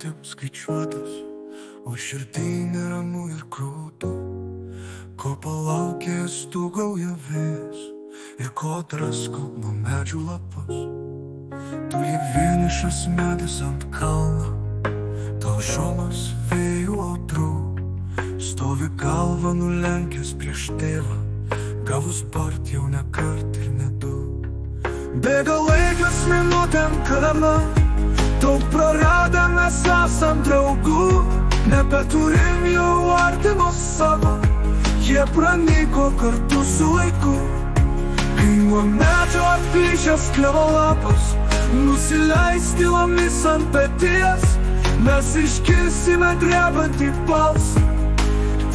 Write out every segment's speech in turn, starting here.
minutėm skaičiuotas, o širdį neramu ir krūtų. Ko palaukęs stūgauja vėjas ir ko drasko nuo medžių lapus. Tu lyg vienišas medis ant kalno, talžomas vėjų audrų. Stovi galva nulenkęs prieš tėvą, gavus bart jau ne kart ir ne du. Bėga laikas minutėm karama, daug praradę mes esam draugų. Nebeturim jau artimo savo, jie pranyko kartu su laiku. Kai nuo medžio atplyšęs klevo lapas nusileis tylomis ant peties, mes išgirsime drebantį balsą,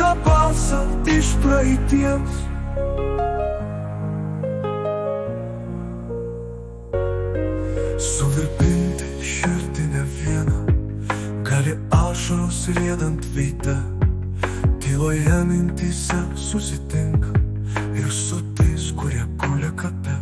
tą balsą iš praeities. Suvirpinti širdį ne vieną gali ašaros riedant veide. Tyloje mintyse susitinka ir su tais, kurie guli kape.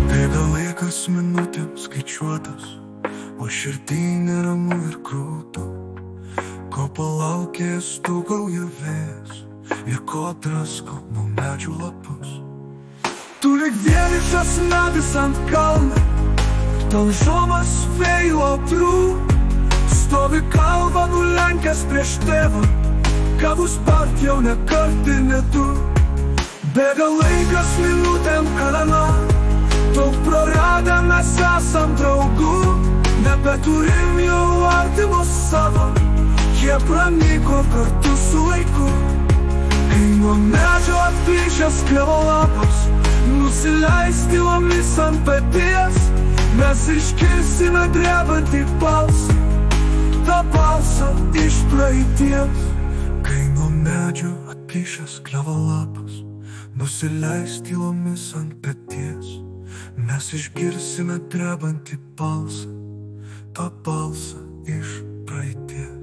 Bėga laikas minutėm skaičiuotas, o širdį neramu ir krūtų. Ko palaukęs stūgauja vėjas ir ko drasko nuo medžių lapus. Tu lyg vienišas medis ant kalno, talžomas vėjų audrų. Stovi galva nulenkęs prieš tėvą, gavus bart jau ne kart ir ne du. Bėga laikas minutėm karama, daug praradę mes esam draugų. Nebeturim jau artimo savo, jie pranyko kartu su laiku. Kai nuo medžio atplyšęs klevo lapas nusileis tylomis ant peties, mes išgirsime drebantį balsą, tą balsą iš praeities. Kai nuo medžio atplyšęs klevo lapas nusileis tylomis ant peties, mes išgirsime drebantį balsą, tą balsą iš praeities.